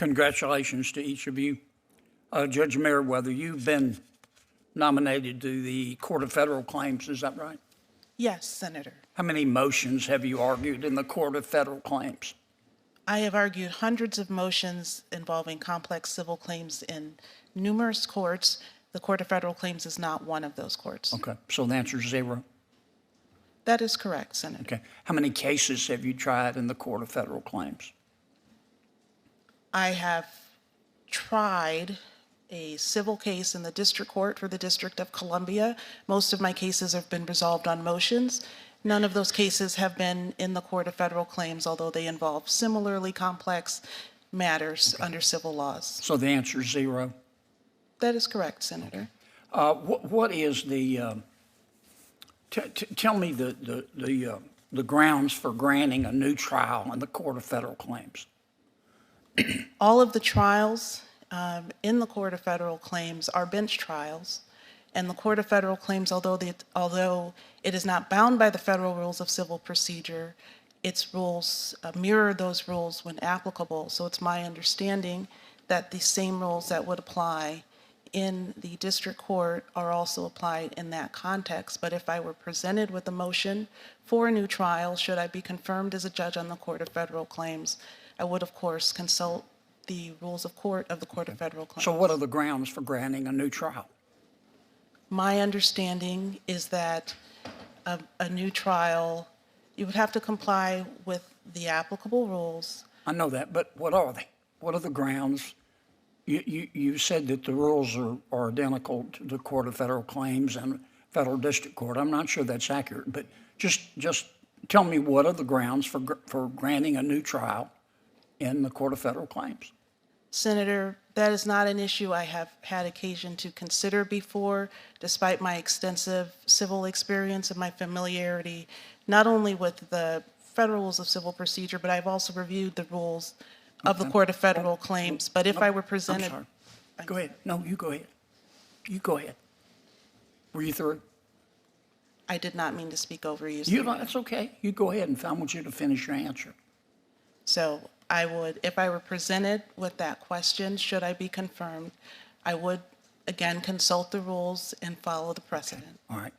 Congratulations to each of you. Judge Meriwether, you've been nominated to the Court of Federal Claims, is that right? Yes, Senator. How many motions have you argued in the Court of Federal Claims? I have argued hundreds of motions involving complex civil claims in numerous courts. The Court of Federal Claims is not one of those courts. Okay, so the answer is 0. That is correct, Senator. Okay, how many cases have you tried in the Court of Federal Claims? I have tried a civil case in the district court for the District of Columbia. Most of my cases have been resolved on motions. None of those cases have been in the Court of Federal Claims, although they involve similarly complex matters under civil laws. So the answer is 0. That is correct, Senator. What is the, tell me the grounds for granting a new trial in the Court of Federal Claims? All of the trials in the Court of Federal Claims are bench trials, and the Court of Federal Claims, although it is not bound by the federal rules of civil procedure, its rules mirror those rules when applicable. So it's my understanding that the same rules that would apply in the district court are also applied in that context. But if I were presented with a motion for a new trial, should I be confirmed as a judge on the Court of Federal Claims, I would, of course, consult the rules of court of the Court of Federal Claims. So what are the grounds for granting a new trial? My understanding is that a new trial, you would have to comply with the applicable rules. I know that, but what are they? What are the grounds? You said that the rules are identical to the Court of Federal Claims and Federal District Court. I'm not sure that's accurate, but just tell me what are the grounds for granting a new trial in the Court of Federal Claims? Senator, that is not an issue I have had occasion to consider before, despite my extensive civil experience and my familiarity, not only with the federal rules of civil procedure, but I've also reviewed the rules of the Court of Federal Claims. But if I were presented... I'm sorry. Go ahead. No, you go ahead. You go ahead. Were you through? I did not mean to speak over you. That's okay. You go ahead, and I want you to finish your answer. So I would, if I were presented with that question, should I be confirmed, I would, again, consult the rules and follow the precedent. Okay.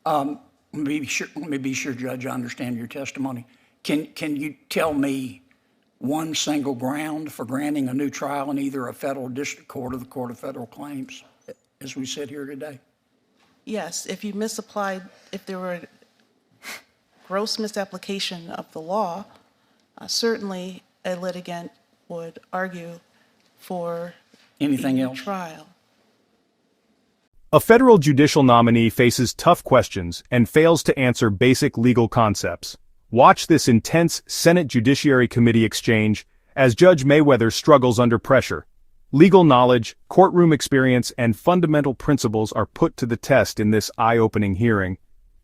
All right. Let me be sure, Judge, I understand your testimony. Can you tell me one single ground for granting a new trial in either a federal district court or the Court of Federal Claims as we sit here today? Yes, if you misapplied, if there were a gross misapplication of the law, certainly a litigant would argue for anything else? Trial. A federal judicial nominee faces tough questions and fails to answer basic legal concepts. Watch this intense Senate Judiciary Committee exchange as Judge Mayweather struggles under pressure. Legal knowledge, courtroom experience, and fundamental principles are put to the test in this eye-opening hearing.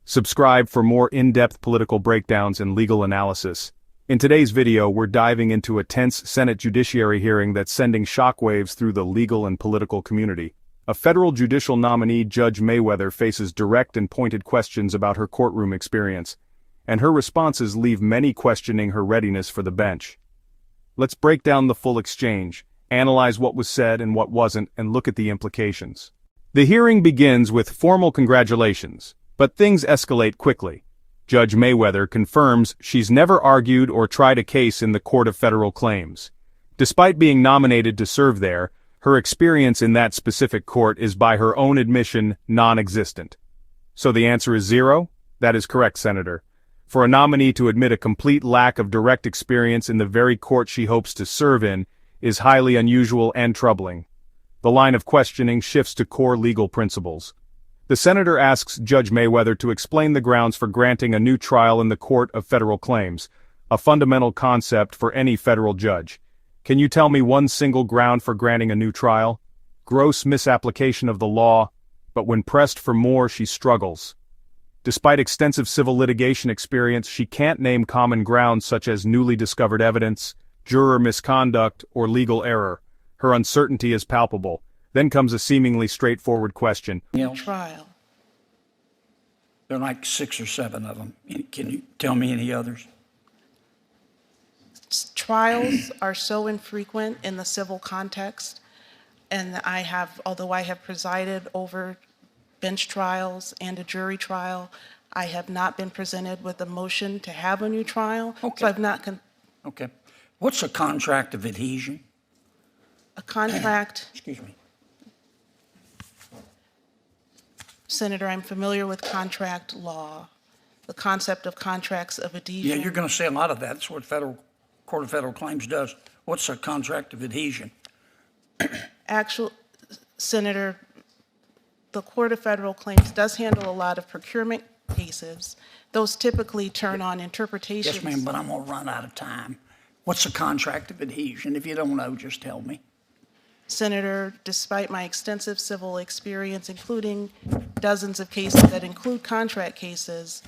Subscribe for more in-depth political breakdowns and legal analysis. In today's video, we're diving into a tense Senate Judiciary hearing that's sending shockwaves through the legal and political community. A federal judicial nominee, Judge Mayweather, faces direct and pointed questions about her courtroom experience, and her responses leave many questioning her readiness for the bench. Let's break down the full exchange, analyze what was said and what wasn't, and look at the implications. The hearing begins with formal congratulations, but things escalate quickly. Judge Mayweather confirms she's never argued or tried a case in the Court of Federal Claims. Despite being nominated to serve there, her experience in that specific court is, by her own admission, non-existent. So the answer is 0? That is correct, Senator. For a nominee to admit a complete lack of direct experience in the very court she hopes to serve in is highly unusual and troubling. The line of questioning shifts to core legal principles. The senator asks Judge Mayweather to explain the grounds for granting a new trial in the Court of Federal Claims, a fundamental concept for any federal judge. Can you tell me one single ground for granting a new trial? Gross misapplication of the law, but when pressed for more, she struggles. Despite extensive civil litigation experience, she can't name common grounds such as newly discovered evidence, juror misconduct, or legal error. Her uncertainty is palpable. Then comes a seemingly straightforward question. Trial. There are like 6 or 7 of them. Can you tell me any others? trials are so infrequent in the civil context, and although I have presided over bench trials and a jury trial, I have not been presented with a motion to have a new trial. Okay. So I've not, Okay. What's a contract of adhesion? a contract, Excuse me. Senator, I'm familiar with contract law, the concept of contracts of adhesion. Yeah, you're going to say a lot of that. That's what Court of Federal Claims does. What's a contract of adhesion? Senator, the Court of Federal Claims does handle a lot of procurement cases. Those typically turn on interpretations. Yes, ma'am, but I'm going to run out of time. What's a contract of adhesion? If you don't know, just tell me. Senator, despite my extensive civil experience, including dozens of cases that include contract cases,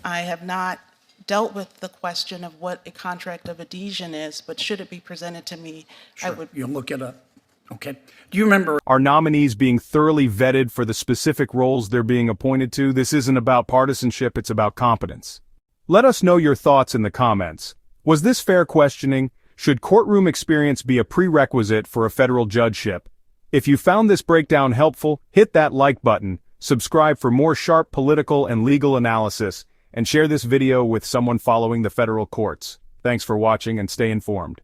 I have not dealt with the question of what a contract of adhesion is, but should it be presented to me, I Sure, would. you'll look it up. Okay. Do you remember? Are nominees being thoroughly vetted for the specific roles they're being appointed to? This isn't about partisanship, it's about competence. Let us know your thoughts in the comments. Was this fair questioning? Should courtroom experience be a prerequisite for a federal judgeship? If you found this breakdown helpful, hit that like button, subscribe for more sharp political and legal analysis, and share this video with someone following the federal courts. Thanks for watching and stay informed.